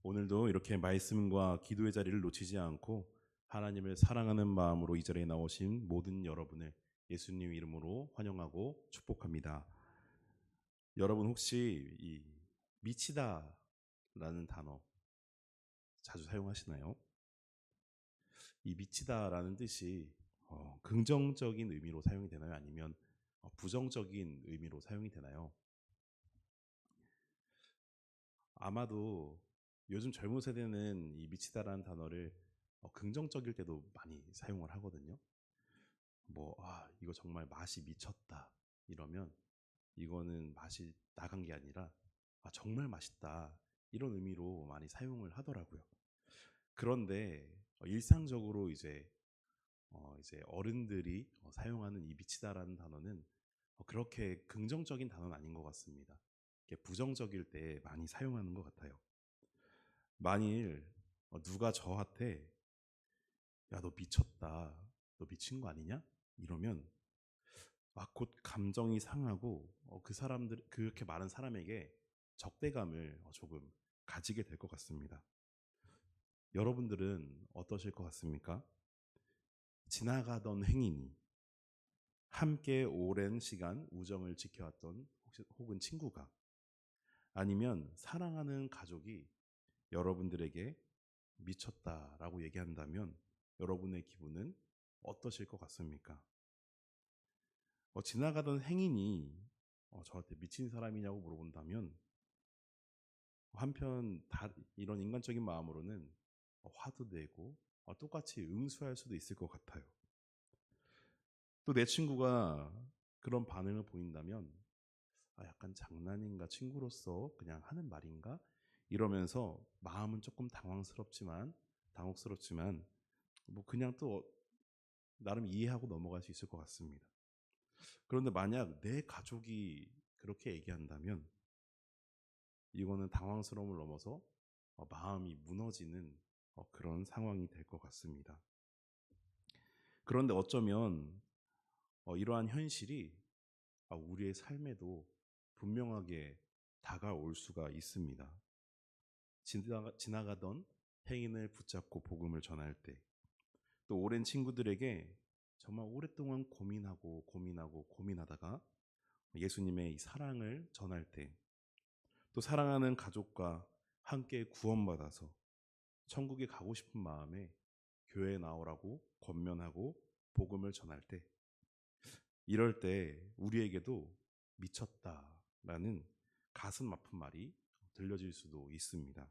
오늘도 이렇게 말씀과 기도의 자리를 놓치지 않고 하나님을 사랑하는 마음으로 이 자리에 나오신 모든 여러분을 예수님 이름으로 환영하고 축복합니다. 여러분 혹시 이 미치다라는 단어 자주 사용하시나요? 이 미치다라는 뜻이 긍정적인 의미로 사용이 되나요? 아니면 부정적인 의미로 사용이 되나요? 아마도 요즘 젊은 세대는 이 미치다라는 단어를 긍정적일 때도 많이 사용을 하거든요. 이거 정말 맛이 미쳤다. 이러면 이거는 맛이 나간 게 아니라 정말 맛있다. 이런 의미로 많이 사용을 하더라고요. 그런데 일상적으로 이제 어른들이 사용하는 이 미치다라는 단어는 그렇게 긍정적인 단어는 아닌 것 같습니다. 이게 부정적일 때 많이 사용하는 것 같아요. 만일 누가 저한테 야, 너 미쳤다. 너 미친 거 아니냐? 이러면 곧 감정이 상하고 그 사람들 그렇게 많은 사람에게 적대감을 조금 가지게 될 것 같습니다. 여러분들은 어떠실 것 같습니까? 지나가던 행인이 함께 오랜 시간 우정을 지켜왔던 혹은 친구가 아니면 사랑하는 가족이 여러분들에게 미쳤다라고 얘기한다면 여러분의 기분은 어떠실 것 같습니까? 지나가던 행인이 저한테 미친 사람이냐고 물어본다면 한편 이런 인간적인 마음으로는 화도 내고 똑같이 응수할 수도 있을 것 같아요. 또 내 친구가 그런 반응을 보인다면 약간 장난인가 친구로서 그냥 하는 말인가 이러면서 마음은 조금 당혹스럽지만 뭐 그냥 또 나름 이해하고 넘어갈 수 있을 것 같습니다. 그런데 만약 내 가족이 그렇게 얘기한다면 이거는 당황스러움을 넘어서 마음이 무너지는 그런 상황이 될 것 같습니다. 그런데 어쩌면 이러한 현실이 우리의 삶에도 분명하게 다가올 수가 있습니다. 지나가던 행인을 붙잡고 복음을 전할 때, 또 오랜 친구들에게 정말 오랫동안 고민하다가 예수님의 이 사랑을 전할 때, 또 사랑하는 가족과 함께 구원받아서 천국에 가고 싶은 마음에 교회에 나오라고 권면하고 복음을 전할 때, 이럴 때 우리에게도 미쳤다라는 가슴 아픈 말이 들려질 수도 있습니다.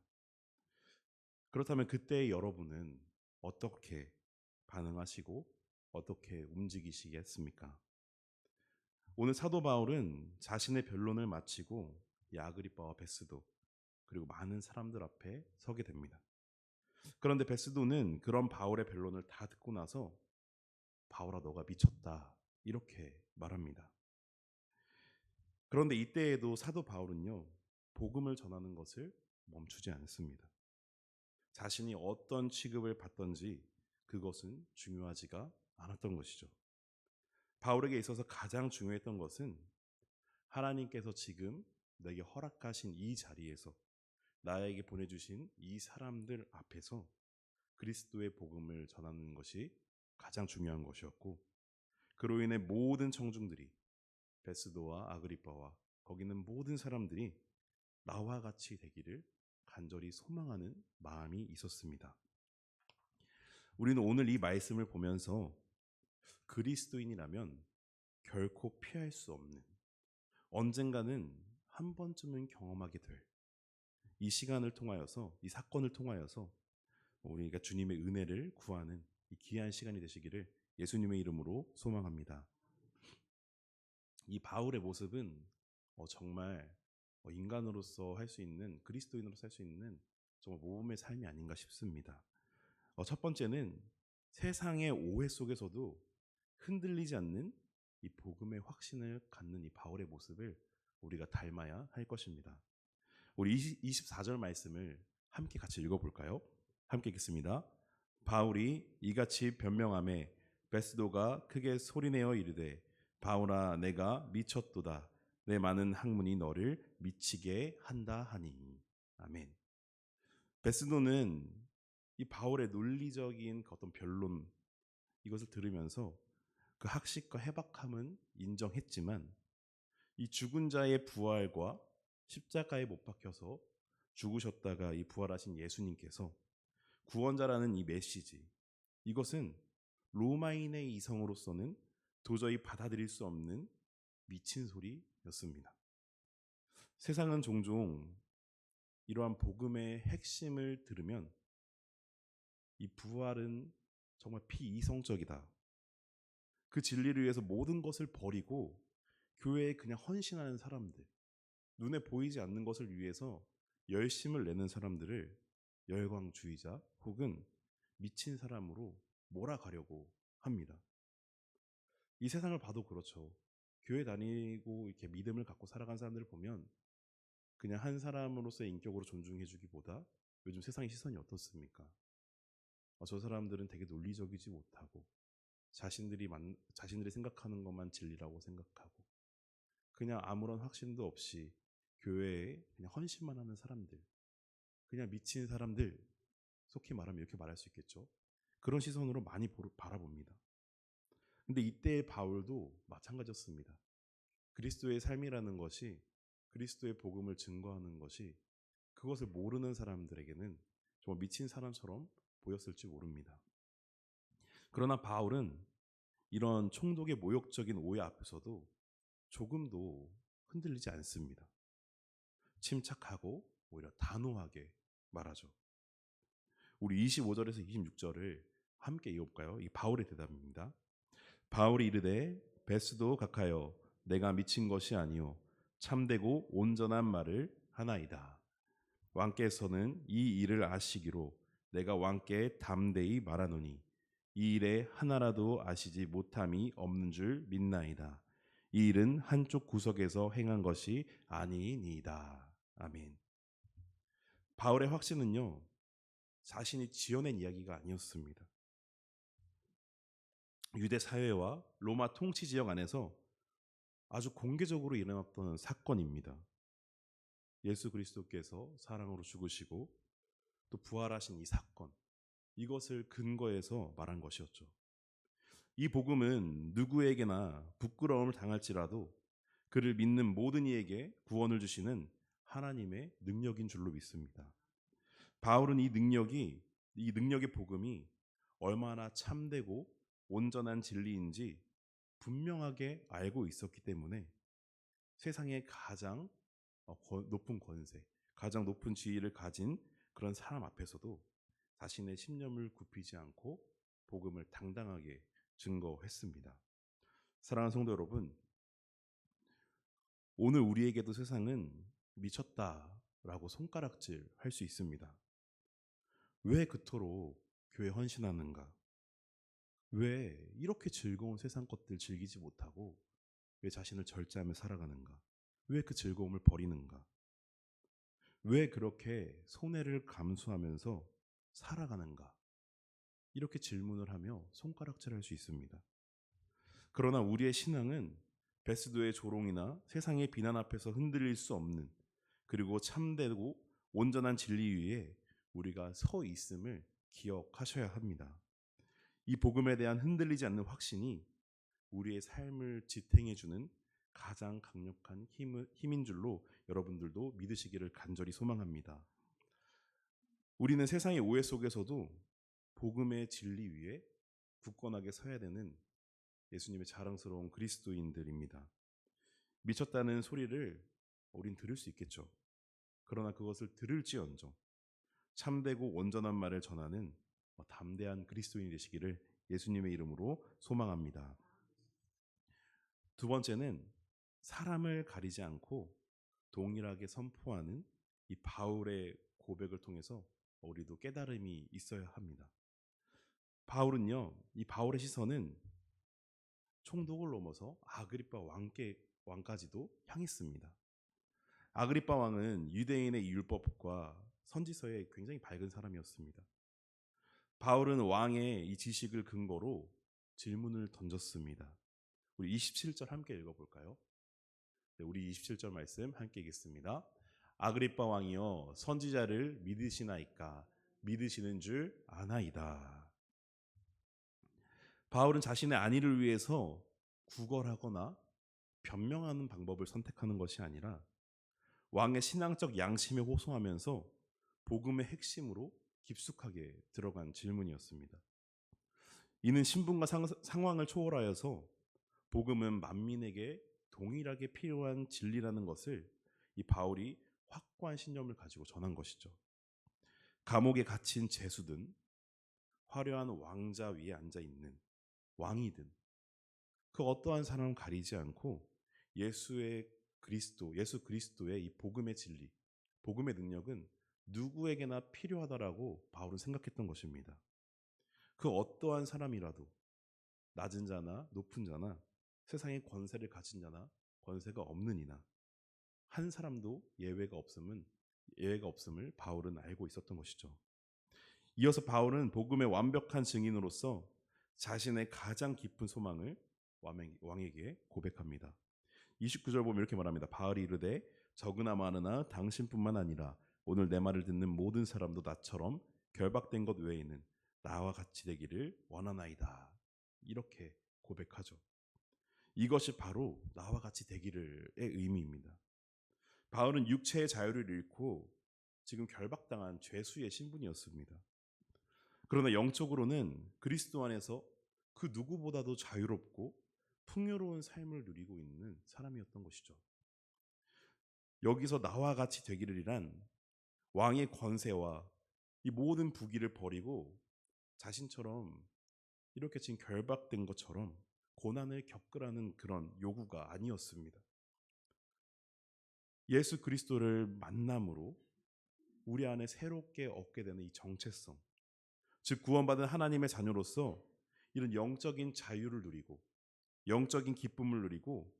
그렇다면 그때 여러분은 어떻게 반응하시고 어떻게 움직이시겠습니까? 오늘 사도 바울은 자신의 변론을 마치고 이 아그리빠와 베스도 그리고 많은 사람들 앞에 서게 됩니다. 그런데 베스도는 그런 바울의 변론을 다 듣고 나서 바울아 너가 미쳤다 이렇게 말합니다. 그런데 이때에도 사도 바울은요 복음을 전하는 것을 멈추지 않습니다. 자신이 어떤 취급을 받던지 그것은 중요하지가 않았던 것이죠. 바울에게 있어서 가장 중요했던 것은 하나님께서 지금 내게 허락하신 이 자리에서 나에게 보내주신 이 사람들 앞에서 그리스도의 복음을 전하는 것이 가장 중요한 것이었고, 그로 인해 모든 청중들이 베스도와 아그리빠와 거기는 모든 사람들이 나와 같이 되기를 간절히 소망하는 마음이 있었습니다. 우리는 오늘 이 말씀을 보면서 그리스도인이라면 결코 피할 수 없는, 언젠가는 한 번쯤은 경험하게 될 이 시간을 통하여서, 이 사건을 통하여서 우리가 주님의 은혜를 구하는 이 귀한 시간이 되시기를 예수님의 이름으로 소망합니다. 이 바울의 모습은 정말 인간으로서 할 수 있는, 그리스도인으로서 할 수 있는 정말 모범의 삶이 아닌가 싶습니다. 첫 번째는 세상의 오해 속에서도 흔들리지 않는 이 복음의 확신을 갖는 이 바울의 모습을 우리가 닮아야 할 것입니다. 우리 24절 말씀을 함께 같이 읽어볼까요? 함께 읽겠습니다. 바울이 이같이 변명하매 베스도가 크게 소리내어 이르되 바울아 내가 미쳤도다. 내 많은 학문이 너를 미치게 한다 하니. 아멘. 베스도는 이 바울의 논리적인 어떤 변론 이것을 들으면서 그 학식과 해박함은 인정했지만 이 죽은 자의 부활과 십자가에 못 박혀서 죽으셨다가 이 부활하신 예수님께서 구원자라는 이 메시지, 이것은 로마인의 이성으로서는 도저히 받아들일 수 없는 미친 소리였습니다. 세상은 종종 이러한 복음의 핵심을 들으면 이 부활은 정말 비이성적이다, 그 진리를 위해서 모든 것을 버리고 교회에 그냥 헌신하는 사람들, 눈에 보이지 않는 것을 위해서 열심을 내는 사람들을 열광주의자 혹은 미친 사람으로 몰아가려고 합니다. 이 세상을 봐도 그렇죠. 교회 다니고 이렇게 믿음을 갖고 살아간 사람들을 보면 그냥 한 사람으로서의 인격으로 존중해주기보다 요즘 세상의 시선이 어떻습니까? 저 사람들은 되게 논리적이지 못하고 자신들이 생각하는 것만 진리라고 생각하고 그냥 아무런 확신도 없이 교회에 그냥 헌신만 하는 사람들, 그냥 미친 사람들, 속히 말하면 이렇게 말할 수 있겠죠. 그런 시선으로 많이 바라봅니다. 근데 이때의 바울도 마찬가지였습니다. 그리스도의 삶이라는 것이, 그리스도의 복음을 증거하는 것이 그것을 모르는 사람들에게는 정말 미친 사람처럼 보였을지 모릅니다. 그러나 바울은 이런 총독의 모욕적인 오해 앞에서도 조금도 흔들리지 않습니다. 침착하고 오히려 단호하게 말하죠. 우리 25절에서 26절을 함께 읽어볼까요? 이 바울의 대답입니다. 바울이 이르되 베스도 각하여 내가 미친 것이 아니요 참되고 온전한 말을 하나이다. 왕께서는 이 일을 아시기로 내가 왕께 담대히 말하노니 이 일에 하나라도 아시지 못함이 없는 줄 믿나이다. 이 일은 한쪽 구석에서 행한 것이 아니니이다. 아멘. 바울의 확신은요, 자신이 지어낸 이야기가 아니었습니다. 유대 사회와 로마 통치 지역 안에서 아주 공개적으로 일어났던 사건입니다. 예수 그리스도께서 사랑으로 죽으시고 또 부활하신 이 사건, 이것을 근거해서 말한 것이었죠. 이 복음은 누구에게나 부끄러움을 당할지라도 그를 믿는 모든 이에게 구원을 주시는 하나님의 능력인 줄로 믿습니다. 바울은 이 능력의 복음이 얼마나 참되고 온전한 진리인지 분명하게 알고 있었기 때문에 세상의 가장 높은 권세, 가장 높은 지위를 가진 그런 사람 앞에서도 자신의 신념을 굽히지 않고 복음을 당당하게 증거했습니다. 사랑하는 성도 여러분, 오늘 우리에게도 세상은 미쳤다라고 손가락질 할 수 있습니다. 왜 그토록 교회 헌신하는가? 왜 이렇게 즐거운 세상 것들 즐기지 못하고 왜 자신을 절제하며 살아가는가? 왜 그 즐거움을 버리는가? 왜 그렇게 손해를 감수하면서 살아가는가? 이렇게 질문을 하며 손가락질할 수 있습니다. 그러나 우리의 신앙은 베스도의 조롱이나 세상의 비난 앞에서 흔들릴 수 없는, 그리고 참되고 온전한 진리 위에 우리가 서 있음을 기억하셔야 합니다. 이 복음에 대한 흔들리지 않는 확신이 우리의 삶을 지탱해주는 가장 강력한 힘인 줄로 여러분들도 믿으시기를 간절히 소망합니다. 우리는 세상의 오해 속에서도 복음의 진리 위에 굳건하게 서야 되는 예수님의 자랑스러운 그리스도인들입니다. 미쳤다는 소리를 우린 들을 수 있겠죠. 그러나 그것을 들을지언정 참되고 온전한 말을 전하는 담대한 그리스도인이 되시기를 예수님의 이름으로 소망합니다. 두 번째는 사람을 가리지 않고 동일하게 선포하는 이 바울의 고백을 통해서 우리도 깨달음이 있어야 합니다. 바울은요, 이 바울의 시선은 총독을 넘어서 아그리빠 왕까지도 향했습니다. 아그리빠 왕은 유대인의 율법과 선지서에 굉장히 밝은 사람이었습니다. 바울은 왕의 이 지식을 근거로 질문을 던졌습니다. 우리 27절 함께 읽어볼까요? 네, 우리 27절 말씀 함께 읽겠습니다. 아그리빠 왕이여 선지자를 믿으시나이까? 믿으시는 줄 아나이다. 바울은 자신의 안위를 위해서 구걸하거나 변명하는 방법을 선택하는 것이 아니라 왕의 신앙적 양심에 호소하면서 복음의 핵심으로 깊숙하게 들어간 질문이었습니다. 이는 신분과 상황을 초월하여서 복음은 만민에게 동일하게 필요한 진리라는 것을 이 바울이 확고한 신념을 가지고 전한 것이죠. 감옥에 갇힌 죄수든 화려한 왕자 위에 앉아 있는 왕이든 그 어떠한 사람을 가리지 않고 예수 그리스도의 이 복음의 진리, 복음의 능력은 누구에게나 필요하다라고 바울은 생각했던 것입니다. 그 어떠한 사람이라도 낮은 자나 높은 자나 세상의 권세를 가진 자나 권세가 없는 이나 한 사람도 예외가 없음을 바울은 알고 있었던 것이죠. 이어서 바울은 복음의 완벽한 증인으로서 자신의 가장 깊은 소망을 왕에게 고백합니다. 29절 보면 이렇게 말합니다. 바울이 이르되 적으나 많으나 당신뿐만 아니라 오늘 내 말을 듣는 모든 사람도 나처럼 결박된 것 외에는 나와 같이 되기를 원하나이다. 이렇게 고백하죠. 이것이 바로 나와 같이 되기를의 의미입니다. 바울은 육체의 자유를 잃고 지금 결박당한 죄수의 신분이었습니다. 그러나 영적으로는 그리스도 안에서 그 누구보다도 자유롭고 풍요로운 삶을 누리고 있는 사람이었던 것이죠. 여기서 나와 같이 되기를이란 왕의 권세와 이 모든 부귀를 버리고 자신처럼 이렇게 지금 결박된 것처럼 고난을 겪으라는 그런 요구가 아니었습니다. 예수 그리스도를 만남으로 우리 안에 새롭게 얻게 되는 이 정체성, 즉 구원받은 하나님의 자녀로서 이런 영적인 자유를 누리고 영적인 기쁨을 누리고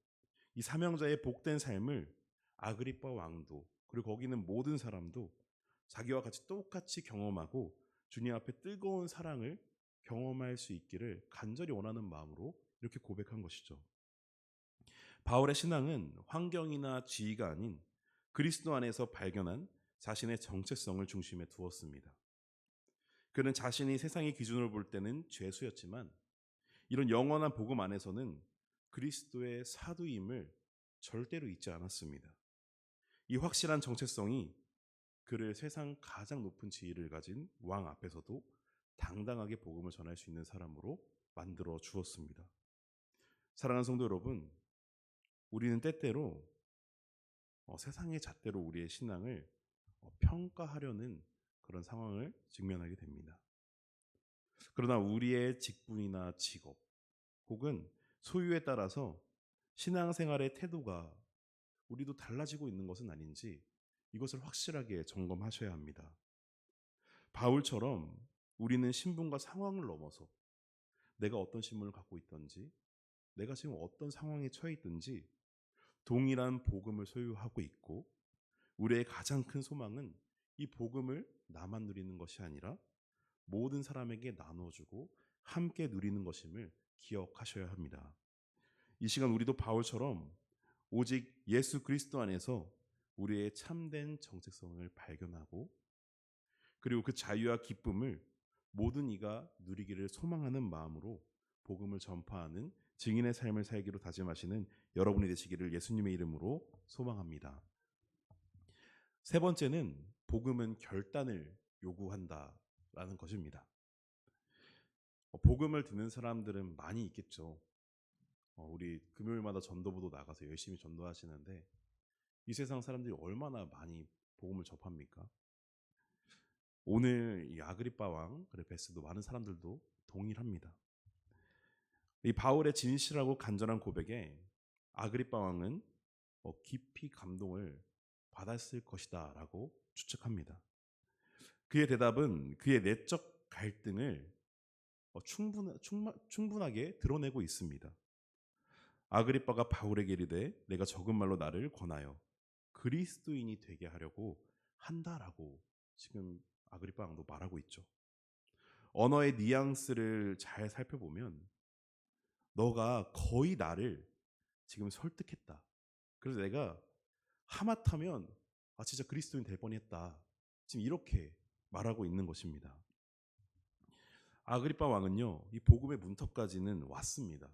이 사명자의 복된 삶을 아그리빠 왕도 그리고 거기 있는 모든 사람도 자기와 같이 똑같이 경험하고 주님 앞에 뜨거운 사랑을 경험할 수 있기를 간절히 원하는 마음으로 이렇게 고백한 것이죠. 바울의 신앙은 환경이나 지위가 아닌 그리스도 안에서 발견한 자신의 정체성을 중심에 두었습니다. 그는 자신이 세상의 기준으로 볼 때는 죄수였지만 이런 영원한 복음 안에서는 그리스도의 사도임을 절대로 잊지 않았습니다. 이 확실한 정체성이 그를 세상 가장 높은 지위를 가진 왕 앞에서도 당당하게 복음을 전할 수 있는 사람으로 만들어 주었습니다. 사랑하는 성도 여러분, 우리는 때때로 세상의 잣대로 우리의 신앙을 평가하려는 그런 상황을 직면하게 됩니다. 그러나 우리의 직분이나 직업 혹은 소유에 따라서 신앙생활의 태도가 우리도 달라지고 있는 것은 아닌지 이것을 확실하게 점검하셔야 합니다. 바울처럼 우리는 신분과 상황을 넘어서 내가 어떤 신분을 갖고 있든지 내가 지금 어떤 상황에 처해 있든지 동일한 복음을 소유하고 있고 우리의 가장 큰 소망은 이 복음을 나만 누리는 것이 아니라 모든 사람에게 나눠주고 함께 누리는 것임을 기억하셔야 합니다. 이 시간 우리도 바울처럼 오직 예수 그리스도 안에서 우리의 참된 정체성을 발견하고 그리고 그 자유와 기쁨을 모든 이가 누리기를 소망하는 마음으로 복음을 전파하는 증인의 삶을 살기로 다짐하시는 여러분이 되시기를 예수님의 이름으로 소망합니다. 세 번째는 복음은 결단을 요구한다라는 것입니다. 복음을 듣는 사람들은 많이 있겠죠. 우리 금요일마다 전도부도 나가서 열심히 전도하시는데 이 세상 사람들이 얼마나 많이 복음을 접합니까? 오늘 이 아그리빠 왕 그리고 베스도 많은 사람들도 동일합니다. 이 바울의 진실하고 간절한 고백에 아그리빠 왕은 깊이 감동을 받았을 것이다 라고 추측합니다. 그의 대답은 그의 내적 갈등을 충분하게 드러내고 있습니다. 아그리빠가 바울에게 이르되 내가 적은 말로 나를 권하여 그리스도인이 되게 하려고 한다라고 지금 아그리빠 왕도 말하고 있죠. 언어의 뉘앙스를 잘 살펴보면 너가 거의 나를 지금 설득했다. 그래서 내가 하마터면 진짜 그리스도인 될 뻔했다. 지금 이렇게 말하고 있는 것입니다. 아그리빠 왕은요, 이 복음의 문턱까지는 왔습니다.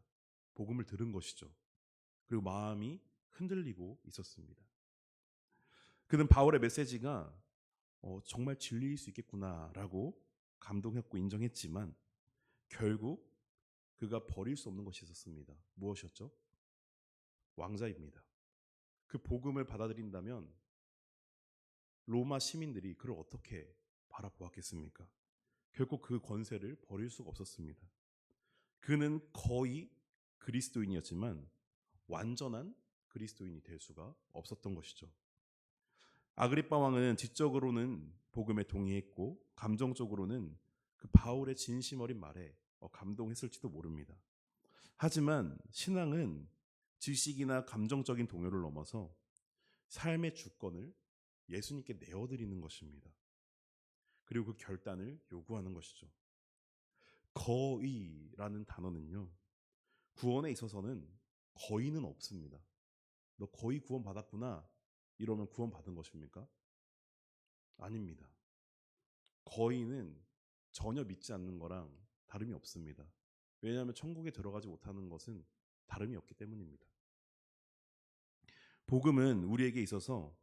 복음을 들은 것이죠. 그리고 마음이 흔들리고 있었습니다. 그는 바울의 메시지가 정말 진리일 수 있겠구나라고 감동했고 인정했지만 결국 그가 버릴 수 없는 것이 있었습니다. 무엇이었죠? 왕자입니다. 그 복음을 받아들인다면 로마 시민들이 그를 어떻게 바라보았겠습니까? 결국 그 권세를 버릴 수가 없었습니다. 그는 거의 그리스도인이었지만 완전한 그리스도인이 될 수가 없었던 것이죠. 아그리빠 왕은 지적으로는 복음에 동의했고 감정적으로는 그 바울의 진심 어린 말에 감동했을지도 모릅니다. 하지만 신앙은 지식이나 감정적인 동요를 넘어서 삶의 주권을 예수님께 내어드리는 것입니다. 그리고 그 결단을 요구하는 것이죠. 거의라는 단어는요, 구원에 있어서는 거의는 없습니다. 너 거의 구원 받았구나 이러면 구원 받은 것입니까? 아닙니다. 거의는 전혀 믿지 않는 거랑 다름이 없습니다. 왜냐하면 천국에 들어가지 못하는 것은 다름이 없기 때문입니다. 복음은 우리에게 있어서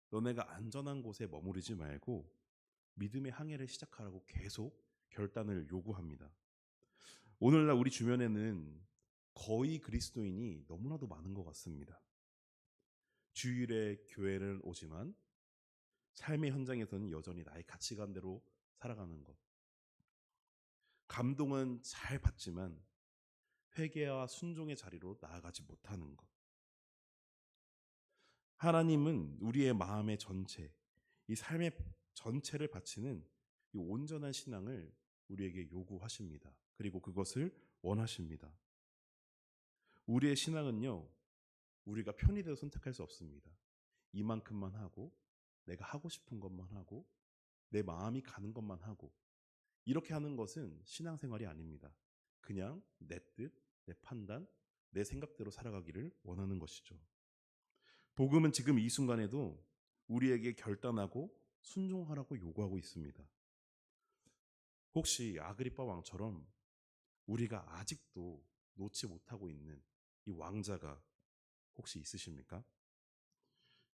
너네가 안전한 곳에 머무르지 말고 믿음의 항해를 시작하라고 계속 결단을 요구합니다. 오늘날 우리 주변에는 거의 그리스도인이 너무나도 많은 것 같습니다. 주일에 교회를 오지만 삶의 현장에서는 여전히 나의 가치관대로 살아가는 것. 감동은 잘 받지만 회개와 순종의 자리로 나아가지 못하는 것. 하나님은 우리의 마음의 전체, 이 삶의 전체를 바치는 이 온전한 신앙을 우리에게 요구하십니다. 그리고 그것을 원하십니다. 우리의 신앙은요, 우리가 편의대로 선택할 수 없습니다. 이만큼만 하고 내가 하고 싶은 것만 하고 내 마음이 가는 것만 하고 이렇게 하는 것은 신앙생활이 아닙니다. 그냥 내 뜻, 내 판단, 내 생각대로 살아가기를 원하는 것이죠. 복음은 지금 이 순간에도 우리에게 결단하고 순종하라고 요구하고 있습니다. 혹시 아그리빠 왕처럼 우리가 아직도 놓지 못하고 있는 이 왕자가 혹시 있으십니까?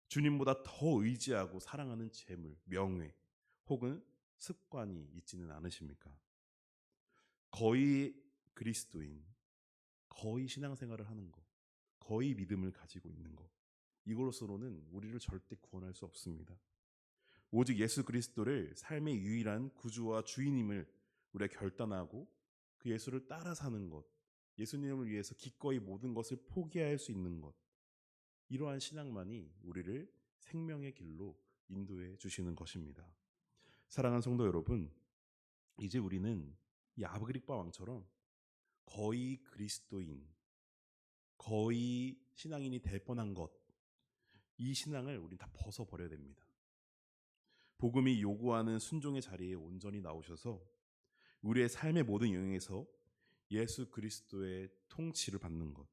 주님보다 더 의지하고 사랑하는 재물, 명예 혹은 습관이 있지는 않으십니까? 거의 그리스도인, 거의 신앙생활을 하는 것, 거의 믿음을 가지고 있는 것, 이걸로서는 우리를 절대 구원할 수 없습니다. 오직 예수 그리스도를 삶의 유일한 구주와 주인임을 우리가 결단하고 그 예수를 따라 사는 것, 예수님을 위해서 기꺼이 모든 것을 포기할 수 있는 것, 이러한 신앙만이 우리를 생명의 길로 인도해 주시는 것입니다. 사랑하는 성도 여러분, 이제 우리는 이 아그리빠 왕처럼 거의 그리스도인, 거의 신앙인이 될 뻔한 것, 이 신앙을 우린 다 벗어버려야 됩니다. 복음이 요구하는 순종의 자리에 온전히 나오셔서 우리의 삶의 모든 영역에서 예수 그리스도의 통치를 받는 것,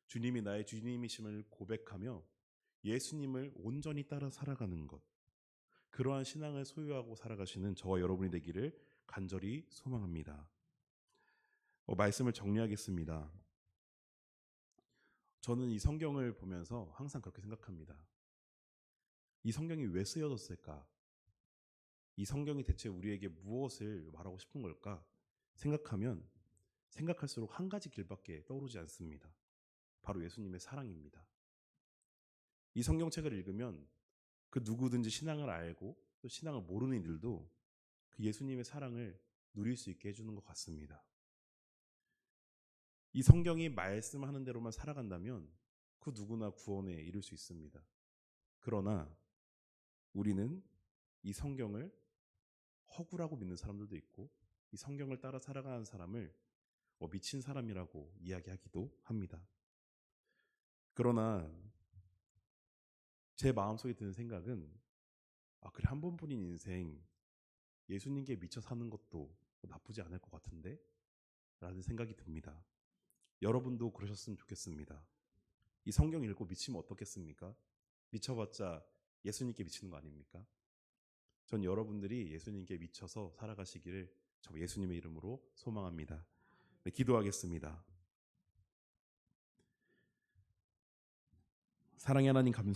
주님이 나의 주님이심을 고백하며 예수님을 온전히 따라 살아가는 것, 그러한 신앙을 소유하고 살아가시는 저와 여러분이 되기를 간절히 소망합니다. 말씀을 정리하겠습니다. 저는 이 성경을 보면서 항상 그렇게 생각합니다. 이 성경이 왜 쓰여졌을까? 이 성경이 대체 우리에게 무엇을 말하고 싶은 걸까? 생각하면 생각할수록 한 가지 길밖에 떠오르지 않습니다. 바로 예수님의 사랑입니다. 이 성경책을 읽으면 그 누구든지 신앙을 알고 또 신앙을 모르는 이들도 그 예수님의 사랑을 누릴 수 있게 해주는 것 같습니다. 이 성경이 말씀하는 대로만 살아간다면 그 누구나 구원에 이를 수 있습니다. 그러나 우리는 이 성경을 허구라고 믿는 사람들도 있고 이 성경을 따라 살아가는 사람을 미친 사람이라고 이야기하기도 합니다. 그러나 제 마음속에 드는 생각은 그래, 한 번뿐인 인생 예수님께 미쳐 사는 것도 나쁘지 않을 것 같은데? 라는 생각이 듭니다. 여러분도 그러셨으면 좋겠습니다. 이 성경 읽고 미치면 어떻겠습니까? 미쳐봤자 예수님께 미치는 거 아닙니까? 전 여러분들이 예수님께 미쳐서 살아가시기를 저 예수님의 이름으로 소망합니다. 네, 기도하겠습니다. 사랑의 하나님 감사합니다.